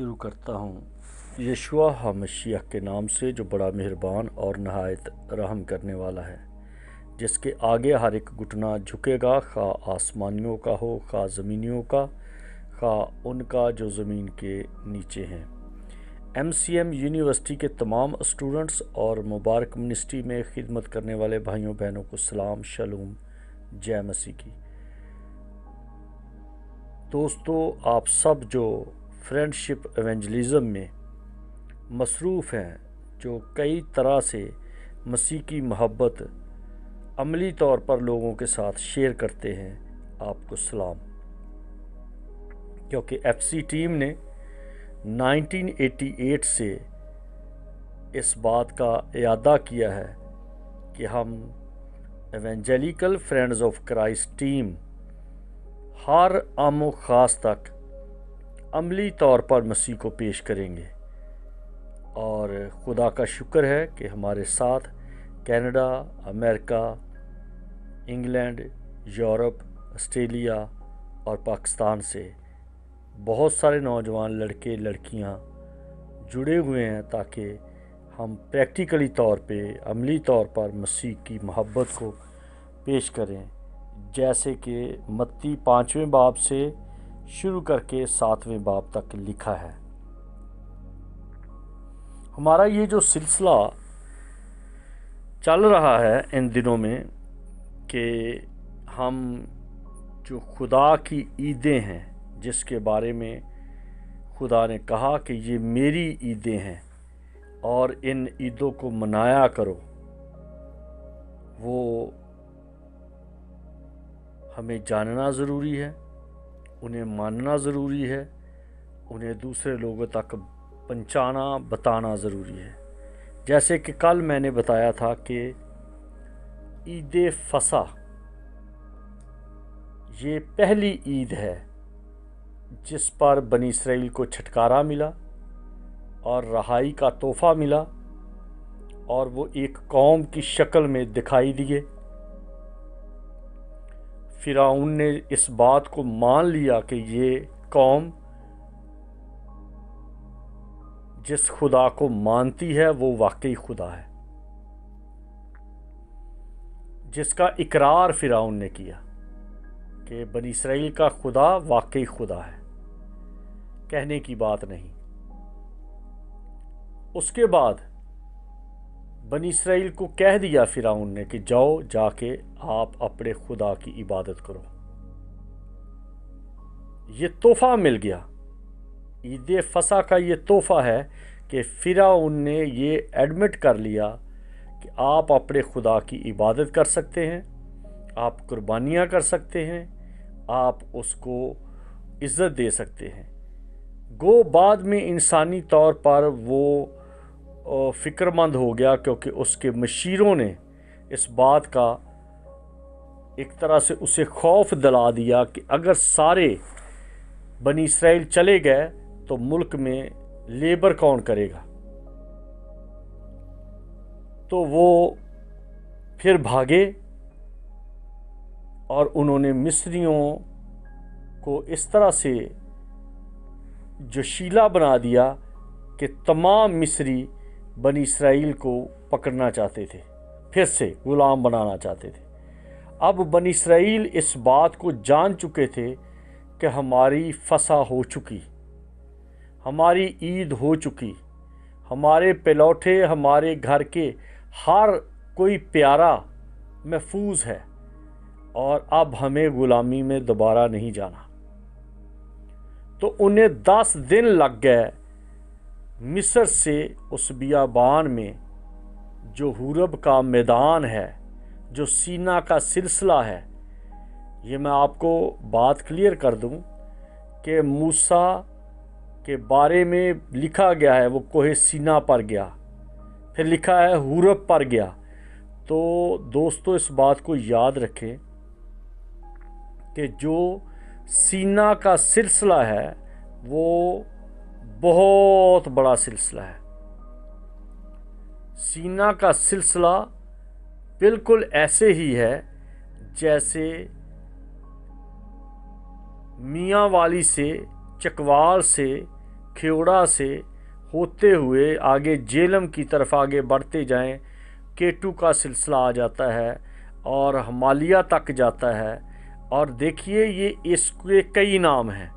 شروع کرتا ہوں یشوع ہمشیح کے نام سے جو بڑا مہربان اور نہایت رحم کرنے والا ہے، جس کے آگے ہر ایک گھٹنا جھکے گا، خواہ آسمانیوں کا ہو خواہ زمینیوں کا، خواہ ان کا جو زمین کے نیچے ہیں۔ MCM یونیورسٹی کے تمام اسٹوڈنٹس اور مبارک منسٹری میں خدمت کرنے والے بھائیوں بہنوں کو سلام، شلوم، جے مسیح کی۔ دوستو، آپ سب جو فرینڈشپ ایونجلزم میں مصروف ہیں، جو کئی طرح سے مسیح کی محبت عملی طور پر لوگوں کے ساتھ شیئر کرتے ہیں، آپ کو سلام۔ کیونکہ FC ٹیم نے 1988 سے اس بات کا اعادہ کیا ہے کہ ہم ایونجیلیکل فرینڈز آف کرائسٹ ٹیم ہر عام و خاص تک عملی طور پر مسیح کو پیش کریں گے، اور خدا کا شکر ہے کہ ہمارے ساتھ کینیڈا، امریکہ، انگلینڈ، یورپ، آسٹریلیا اور پاکستان سے بہت سارے نوجوان لڑکے لڑکیاں جڑے ہوئے ہیں، تاکہ ہم پریکٹیکلی طور پہ عملی طور پر مسیح کی محبت کو پیش کریں، جیسے کہ متی 5ویں باب سے شروع کر کے 7ویں باب تک لکھا ہے۔ ہمارا یہ جو سلسلہ چل رہا ہے ان دنوں میں کہ ہم جو خدا کی عیدیں ہیں، جس کے بارے میں خدا نے کہا کہ یہ میری عیدیں ہیں اور ان عیدوں کو منایا کرو، وہ ہمیں جاننا ضروری ہے، انہیں ماننا ضروری ہے، انہیں دوسرے لوگوں تک پہنچانا بتانا ضروری ہے۔ جیسے کہ کل میں نے بتایا تھا کہ عید فصح یہ پہلی عید ہے جس پر بنی اسرائیل کو چھٹکارا ملا اور رہائی کا تحفہ ملا، اور وہ ایک قوم کی شکل میں دکھائی دیے۔ فرعون نے اس بات کو مان لیا کہ یہ قوم جس خدا کو مانتی ہے وہ واقعی خدا ہے، جس کا اقرار فرعون نے کیا کہ بنی اسرائیل کا خدا واقعی خدا ہے، کہنے کی بات نہیں۔ اس کے بعد بنی اسرائیل کو کہہ دیا فرعون نے کہ جاؤ، جا کے آپ اپنے خدا کی عبادت کرو۔ یہ تحفہ مل گیا، عید فصح کا یہ تحفہ ہے کہ فرعون نے یہ ایڈمٹ کر لیا کہ آپ اپنے خدا کی عبادت کر سکتے ہیں، آپ قربانیاں کر سکتے ہیں، آپ اس کو عزت دے سکتے ہیں۔ گو بعد میں انسانی طور پر وہ فکر مند ہو گیا، کیونکہ اس کے مشیروں نے اس بات کا ایک طرح سے اسے خوف دلا دیا کہ اگر سارے بنی اسرائیل چلے گئے تو ملک میں لیبر کون کرے گا۔ تو وہ پھر بھاگے اور انہوں نے مصریوں کو اس طرح سے جوشیلا بنا دیا کہ تمام مصری بنی اسرائیل کو پکڑنا چاہتے تھے، پھر سے غلام بنانا چاہتے تھے۔ اب بنی اسرائیل اس بات کو جان چکے تھے کہ ہماری فصح ہو چکی، ہماری عید ہو چکی، ہمارے پلوٹھے، ہمارے گھر کے ہر کوئی پیارا محفوظ ہے، اور اب ہمیں غلامی میں دوبارہ نہیں جانا۔ تو انہیں 10 دن لگ گئے مصر سے اس بیابان میں، جو حورب کا میدان ہے، جو سینا کا سلسلہ ہے۔ یہ میں آپ کو بات کلیئر کر دوں کہ موسیٰ کے بارے میں لکھا گیا ہے وہ کوہ سینا پر گیا، پھر لکھا ہے حورب پر گیا۔ تو دوستو اس بات کو یاد رکھیں کہ جو سینا کا سلسلہ ہے وہ بہت بڑا سلسلہ ہے۔ سینا کا سلسلہ بالکل ایسے ہی ہے جیسے میاں والی سے چکوال سے खेवड़ा से होते हुए आगे जेलम की तरफ आगे बढ़ते जाएं, केटू का सिलसिला आ जाता है और हमालिया तक जाता है। और देखिए ये इसके कई नाम हैं।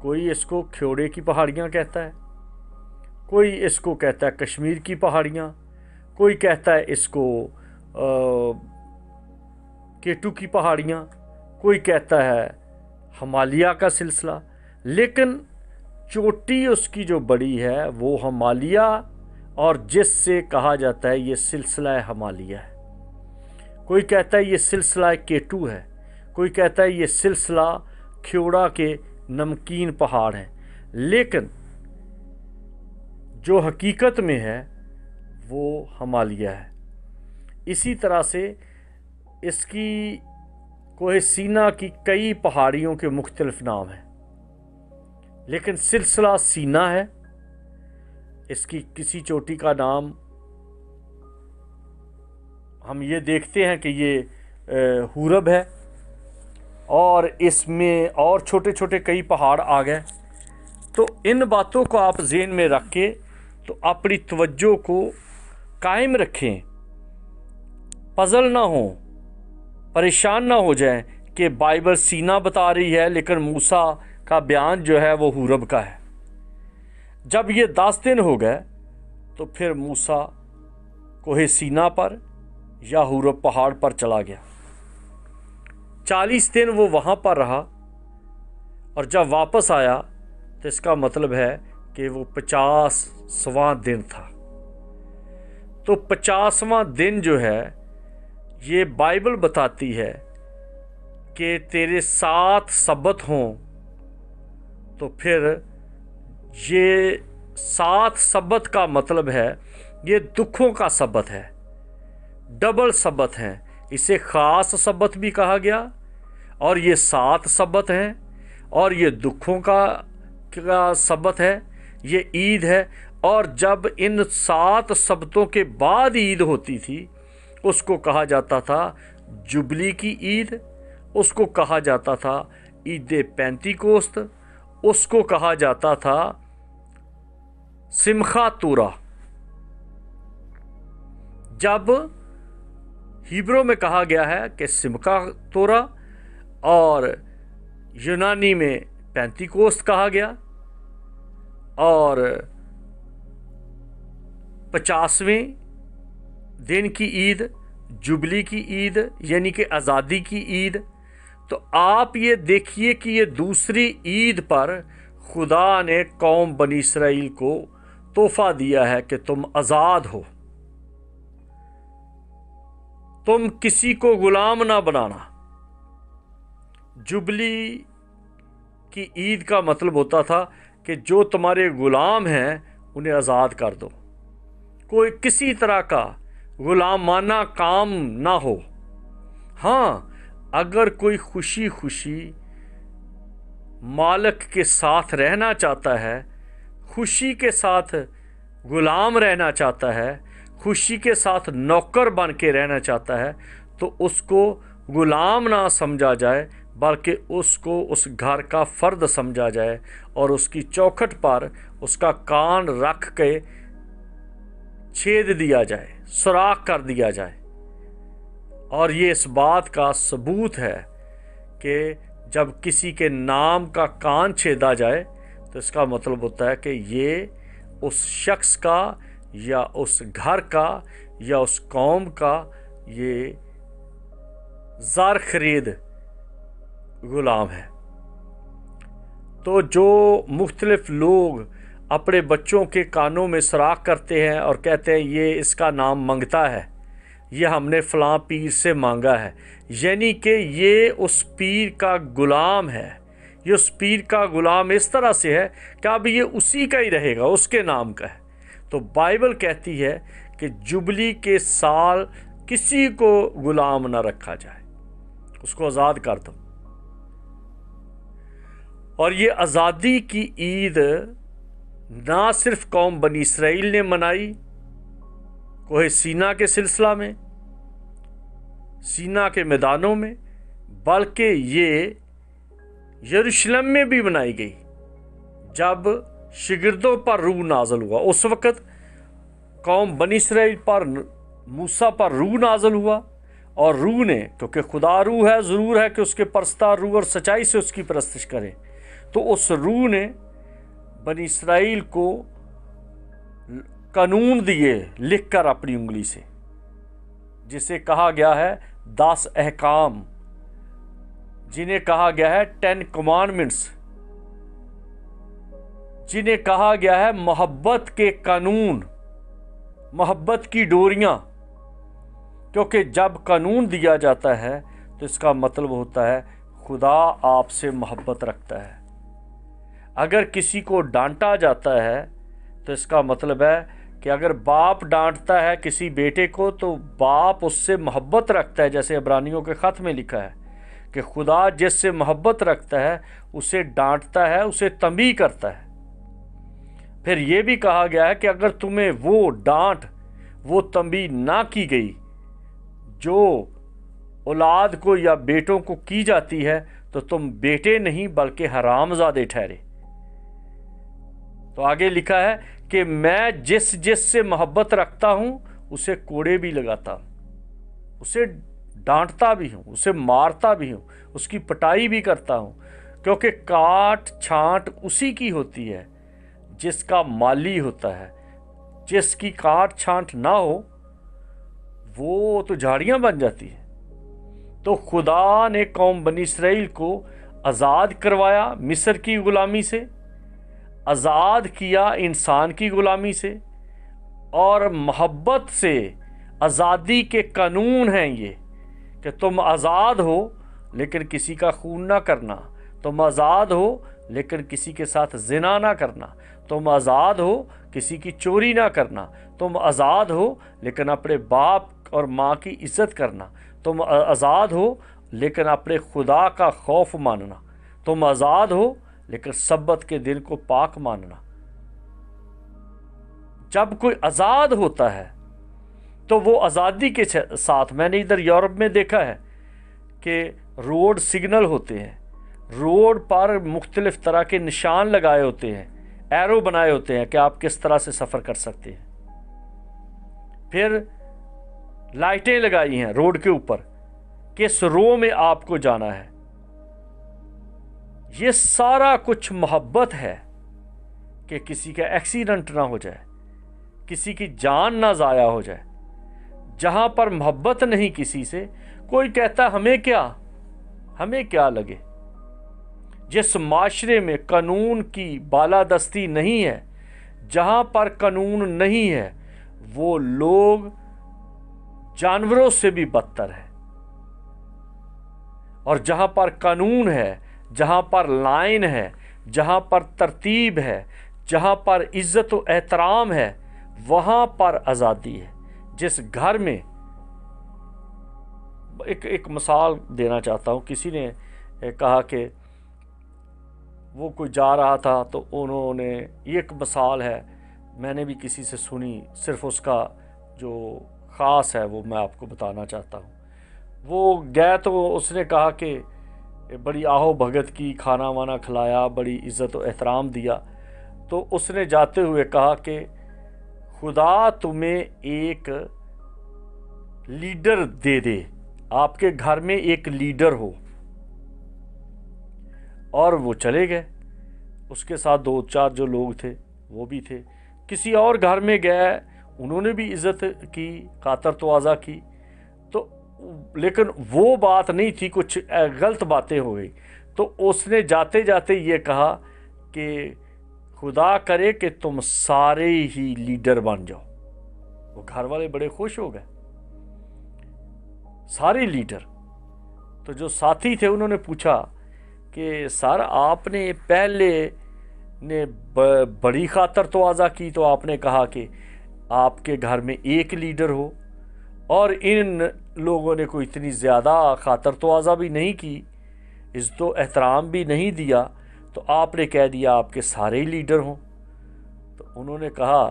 कोई इसको खेवड़े की पहाड़ियाँ कहता है, कोई इसको कहता है कश्मीर की पहाड़ियाँ, कोई कहता है इसको केटू की पहाड़ियाँ, कोई कहता है हमालिया का सिलसिला। लेकिन चोटी उसकी जो बड़ी है वो हमालिया, और जिससे कहा जाता है ये सिलसिला हमालिया है। कोई कहता है ये सिलसिला केटू है, कोई कहता है ये सिलसिला खेवड़ा के नमकीन पहाड़ हैं। लेकिन जो हकीकत में है वो हमालिया है। इसी तरह से इसकी कोहे सीना की कई पहाड़ियों के मुख्तलिफ नाम हैं, लेकिन सिलसिला सीना है। इसकी किसी चोटी का नाम हम ये देखते हैं कि ये हुरब है, और इसमें और छोटे छोटे कई पहाड़ आ गए। तो इन बातों को आप ज़हन में रख के तो अपनी तवज्जो को कायम रखें, पजल ना हो, परेशान ना हो जाएं कि बाइबल सीना बता रही है लेकिन मूसा का बयान जो है वो हुरब का है। जब ये 10 दिन हो गए तो फिर मूसा कोहे सीना पर या हुरब पहाड़ पर चला गया। 40 दिन वो वहाँ पर रहा, और जब वापस आया तो इसका मतलब है कि वो 50वां दिन था। तो 50वां दिन जो है ये बाइबल बताती है कि तेरे 7 सबत हों, तो फिर ये 7 सबत का मतलब है ये दुखों का सबत है, डबल सबत हैं। इसे ख़ास सबत भी कहा गया, और ये 7 सबत हैं, और ये दुखों का सबत है, ये ईद है। और जब इन 7 सबतों के बाद ईद होती थी उसको कहा जाता था जुबली की ईद, उसको कहा जाता था ईद पेंतीकोस्त, उसको कहा जाता था सिमखा तोरा। जब हिब्रू में कहा गया है कि सिमखा तोरा, और यूनानी में पेंतीकोस्त कहा गया, और 50वें दिन की ईद जुबली की ईद यानी कि आज़ादी की ईद। तो आप ये देखिए कि ये दूसरी ईद पर खुदा ने कौम बनी इसराइल को तोहफा दिया है कि तुम आज़ाद हो, तुम किसी को गुलाम ना बनाना। जुबली की ईद का मतलब होता था कि जो तुम्हारे गुलाम हैं उन्हें आज़ाद कर दो, कोई किसी तरह का गुलामाना काम ना हो। हाँ, अगर कोई खुशी खुशी मालिक के साथ रहना चाहता है, खुशी के साथ गुलाम रहना चाहता है, खुशी के साथ नौकर बन के रहना चाहता है, तो उसको गुलाम ना समझा जाए बल्कि उसको उस घर का फ़र्द समझा जाए, और उसकी चौखट पर उसका कान रख के छेद दिया जाए, सुराख कर दिया जाए। और ये इस बात का सबूत है कि जब किसी के नाम का कान छेदा जाए तो इसका मतलब होता है कि ये उस शख्स का या उस घर का या उस कौम का ये ज़र खरीद गुलाम है। तो जो मुख्तलिफ लोग अपने बच्चों के कानों में सुराख करते हैं और कहते हैं ये इसका नाम मंगता है, ये हमने फ़लाँ पीर से मांगा है, यानी कि ये उस पीर का गुलाम है। ये उस पीर का गुलाम इस तरह से है कि अब ये उसी का ही रहेगा, उसके नाम का है। तो बाइबल कहती है कि जुबली के साल किसी को गुलाम ना रखा जाए, उसको आज़ाद कर दो। और ये आज़ादी की ईद ना सिर्फ कौम बनी इसराइल ने मनाई कोहे सीना के सिलसिला में, सीना के मैदानों में, बल्कि ये यरूशलेम में भी मनाई गई जब शागिर्दों पर रूह नाज़िल हुआ। उस वक़्त कौम बनी इसराइल पर, मूसा पर रूह नाज़िल हुआ, और रूह ने, क्योंकि खुदा रूह है, ज़रूर है कि उसके परस्तार रूह और सच्चाई से उसकी परस्तिश करें, तो उस रूह ने बनी इसराइल को कानून दिए लिख कर अपनी उंगली से, जिसे कहा गया है 10 अहकाम, जिन्हें कहा गया है 10 कमांडमेंट्स, जिन्हें कहा गया है मोहब्बत के कानून, मोहब्बत की डोरियां। क्योंकि जब कानून दिया जाता है तो इसका मतलब होता है खुदा आपसे मोहब्बत रखता है। अगर किसी को डांटा जाता है तो इसका मतलब है कि अगर बाप डांटता है किसी बेटे को तो बाप उससे मोहब्बत रखता है। जैसे इब्रानियों के ख़त में लिखा है कि खुदा जिससे मोहब्बत रखता है उसे डांटता है, उसे तंबीह करता है। फिर ये भी कहा गया है कि अगर तुम्हें वो डांट, वो तंबीह ना की गई जो औलाद को या बेटों को की जाती है, तो तुम बेटे नहीं बल्कि हरामजादे ठहरे। तो आगे लिखा है कि मैं जिस से मोहब्बत रखता हूं उसे कोड़े भी लगाता हूं, उसे डांटता भी हूं, उसे मारता भी हूं, उसकी पिटाई भी करता हूं, क्योंकि काट छांट उसी की होती है जिसका माली होता है। जिसकी काट छांट ना हो वो तो झाड़ियां बन जाती है। तो खुदा ने कौम बनी इसराइल को आज़ाद करवाया, मिस्र की गुलामी से आज़ाद किया, इंसान की गुलामी से, और मोहब्बत से आज़ादी के कानून हैं ये कि तुम आज़ाद हो लेकिन किसी का खून ना करना, तुम आज़ाद हो लेकिन किसी के साथ जिना ना करना, तुम आज़ाद हो किसी की चोरी ना करना, तुम आज़ाद हो लेकिन अपने बाप और माँ की इज़्ज़त करना, तुम आज़ाद हो लेकिन अपने खुदा का खौफ मानना, तुम आज़ाद हो लेकिन सब्बत के दिन को पाक मानना। जब कोई आज़ाद होता है तो वो आज़ादी के साथ, मैंने इधर यूरोप में देखा है कि रोड सिग्नल होते हैं, रोड पर मुख्तलिफ तरह के निशान लगाए होते हैं, एरो बनाए होते हैं कि आप किस तरह से सफ़र कर सकते हैं। फिर लाइटें लगाई हैं रोड के ऊपर, किस रो में आपको जाना है। ये सारा कुछ मोहब्बत है कि किसी का एक्सीडेंट ना हो जाए, किसी की जान ना ज़ाया हो जाए। जहाँ पर मोहब्बत नहीं किसी से, कोई कहता हमें क्या लगे। जिस माशरे में कानून की बालादस्ती नहीं है, जहाँ पर कानून नहीं है, वो लोग जानवरों से भी बदतर है। और जहाँ पर कानून है, जहाँ पर लाइन है, जहाँ पर तरतीब है, जहाँ पर इज़्ज़त व एहतराम है, वहाँ पर आज़ादी है। जिस घर में, एक मिसाल देना चाहता हूँ, किसी ने कहा कि वो कोई जा रहा था तो उन्होंने, ये एक मिसाल है, मैंने भी किसी से सुनी, सिर्फ उसका जो ख़ास है वो मैं आपको बताना चाहता हूँ। वो गया तो उसने कहा कि बड़ी आहो भगत की, खाना वाना खिलाया, बड़ी इज़्ज़त व एहतराम दिया। तो उसने जाते हुए कहा कि खुदा तुम्हें एक लीडर दे दे, आपके घर में एक लीडर हो। और वो चले गए, उसके साथ 2-4 जो लोग थे वो भी थे। किसी और घर में गए, उन्होंने भी इज़्ज़त की, खातर तवाज़ा की, तो लेकिन वो बात नहीं थी, कुछ गलत बातें हो गई। तो उसने जाते जाते ये कहा कि खुदा करे कि तुम सारे ही लीडर बन जाओ। वो घर वाले बड़े खुश हो गए, सारे लीडर। तो जो साथी थे उन्होंने पूछा कि सर आपने पहले ने बड़ी खातर तवाज़ा की, तो आपने कहा कि आपके घर में एक लीडर हो, और इन लोगों ने कोई इतनी ज़्यादा खातर तवाज़ा भी नहीं की, इज़्ज़त व एहतराम भी नहीं दिया, तो आपने कह दिया आपके सारे ही लीडर हों। तो उन्होंने कहा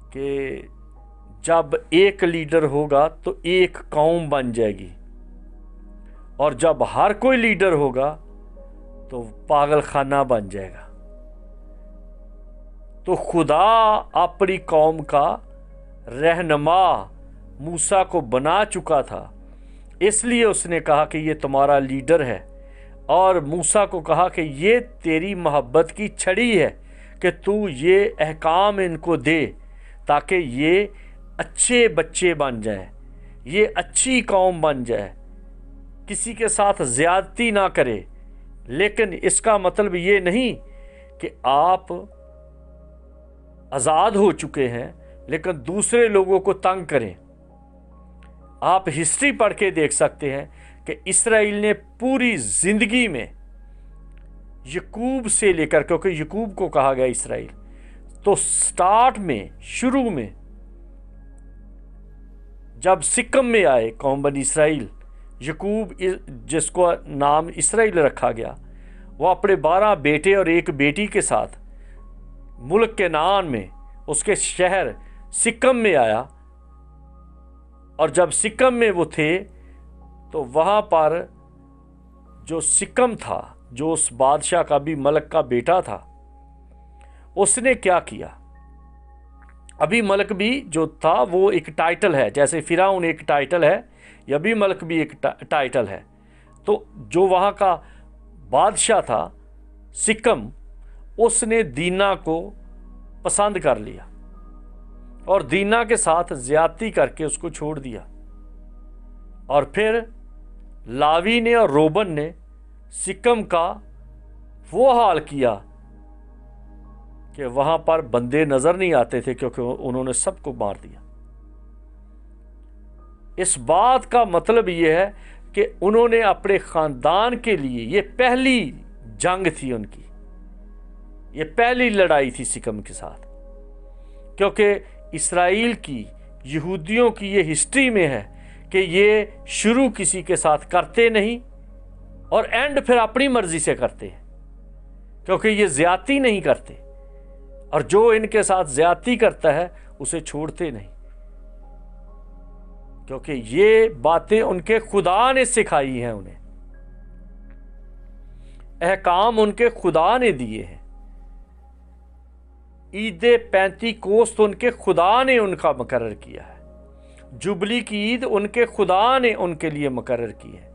कि जब एक लीडर होगा तो एक कौम बन जाएगी, और जब हर कोई लीडर होगा तो पागल खाना बन जाएगा। तो खुदा अपनी कौम का रहनुमा मूसा को बना चुका था, इसलिए उसने कहा कि ये तुम्हारा लीडर है, और मूसा को कहा कि ये तेरी मोहब्बत की छड़ी है कि तू ये अहकाम इनको दे ताकि ये अच्छे बच्चे बन जाएं, ये अच्छी कौम बन जाए, किसी के साथ ज़्यादती ना करे। लेकिन इसका मतलब ये नहीं कि आप आज़ाद हो चुके हैं लेकिन दूसरे लोगों को तंग करें। आप हिस्ट्री पढ़ के देख सकते हैं कि इसराइल ने पूरी ज़िंदगी में यकूब से लेकर, क्योंकि यकूब को कहा गया इसराइल, तो स्टार्ट में, शुरू में जब सिक्कम में आए कौम बनी इसराइल, यकूब जिसको नाम इसराइल रखा गया, वो अपने 12 बेटे और एक बेटी के साथ मुल्क के नान में उसके शहर सिक्कम में आया। और जब सिक्कम में वो थे तो वहाँ पर जो सिक्कम था, जो उस बादशाह का भी मलक का बेटा था, उसने क्या किया। अभी मलक भी जो था वो एक टाइटल है, जैसे फिरौन एक टाइटल है, या भी मलक भी एक टाइटल है। तो जो वहाँ का बादशाह था सिक्कम, उसने दीना को पसंद कर लिया और दीना के साथ ज्यादती करके उसको छोड़ दिया। और फिर लावी ने और रोबन ने सिक्कम का वो हाल किया कि वहाँ पर बंदे नज़र नहीं आते थे, क्योंकि उन्होंने सबको मार दिया। इस बात का मतलब ये है कि उन्होंने अपने ख़ानदान के लिए, ये पहली जंग थी उनकी, ये पहली लड़ाई थी सिक्कम के साथ। क्योंकि इसराइल की, यहूदियों की ये हिस्ट्री में है कि ये शुरू किसी के साथ करते नहीं और एंड फिर अपनी मर्जी से करते हैं, क्योंकि ये ज़्यादती नहीं करते, और जो इनके साथ ज़्यादती करता है उसे छोड़ते नहीं, क्योंकि ये बातें उनके खुदा ने सिखाई हैं, उन्हें अहकाम उनके खुदा ने दिए हैं। ईद पैंतीकोस्त उनके खुदा ने उनका मुकर्रर किया है। जुबली की ईद उनके खुदा ने उनके लिए मुकर्रर की है।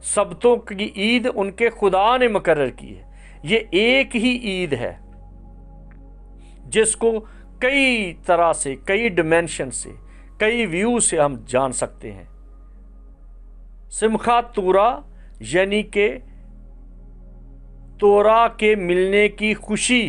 सबतों की ईद उनके खुदा ने मुकर्रर की है। ये एक ही ईद है जिसको कई तरह से, कई डिमेंशन से, कई व्यू से हम जान सकते हैं। सिमखा तोरा यानी कि तोरा के मिलने की खुशी,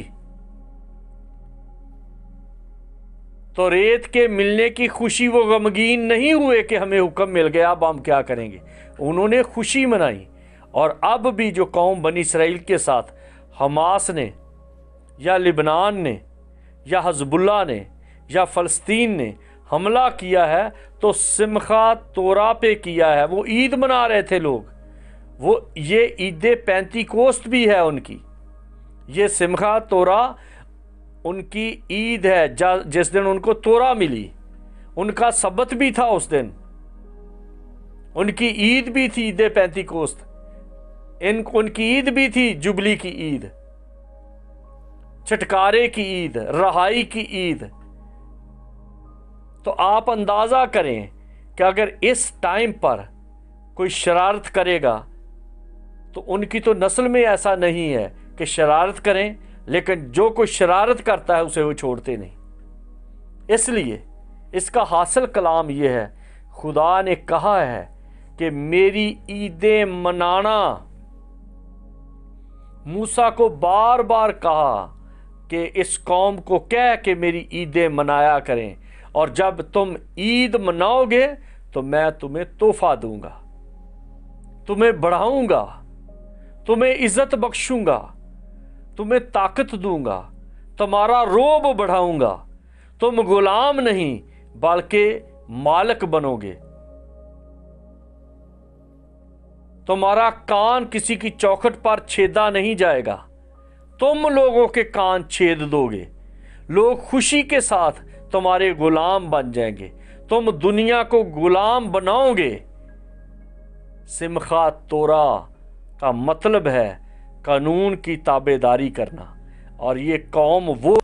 तौरेत के मिलने की खुशी। वो गमगीन नहीं हुए कि हमें हुक्म मिल गया, अब हम क्या करेंगे। उन्होंने खुशी मनाई। और अब भी जो कौम बनी इसराइल के साथ हमास ने या लिबनान ने या हजबुल्ला ने या फ़लस्तीन ने हमला किया है, तो सिमखा तोरा पे किया है। वो ईद मना रहे थे लोग, वो ये ईद पैंतीकोस्त भी है उनकी। ये सिमखा तोरा उनकी ईद है, जिस दिन उनको तोरा मिली। उनका सबत भी था उस दिन, उनकी ईद भी थी ईद पैंतीकोस्त। उनकी ईद भी थी जुबली की ईद, छुटकारे की ईद, रहाई की ईद। तो आप अंदाज़ा करें कि अगर इस टाइम पर कोई शरारत करेगा तो उनकी तो नस्ल में ऐसा नहीं है कि शरारत करें, लेकिन जो कोई शरारत करता है उसे वो छोड़ते नहीं। इसलिए इसका हासिल कलाम ये है, खुदा ने कहा है कि मेरी ईदें मनाना। मूसा को बार बार कहा कि इस कौम को कह के मेरी ईदें मनाया करें, और जब तुम ईद मनाओगे तो मैं तुम्हें तोहफा दूंगा, तुम्हें बढ़ाऊंगा, तुम्हें इज्जत बख्शूंगा, तुम्हें ताकत दूंगा, तुम्हारा रोब बढ़ाऊंगा। तुम गुलाम नहीं बल्कि मालिक बनोगे। तुम्हारा कान किसी की चौखट पर छेदा नहीं जाएगा, तुम लोगों के कान छेद दोगे। लोग खुशी के साथ तुम्हारे गुलाम बन जाएंगे, तुम दुनिया को गुलाम बनाओगे। सिमखा तोरा का मतलब है कानून की ताबेदारी करना, और ये कौम वो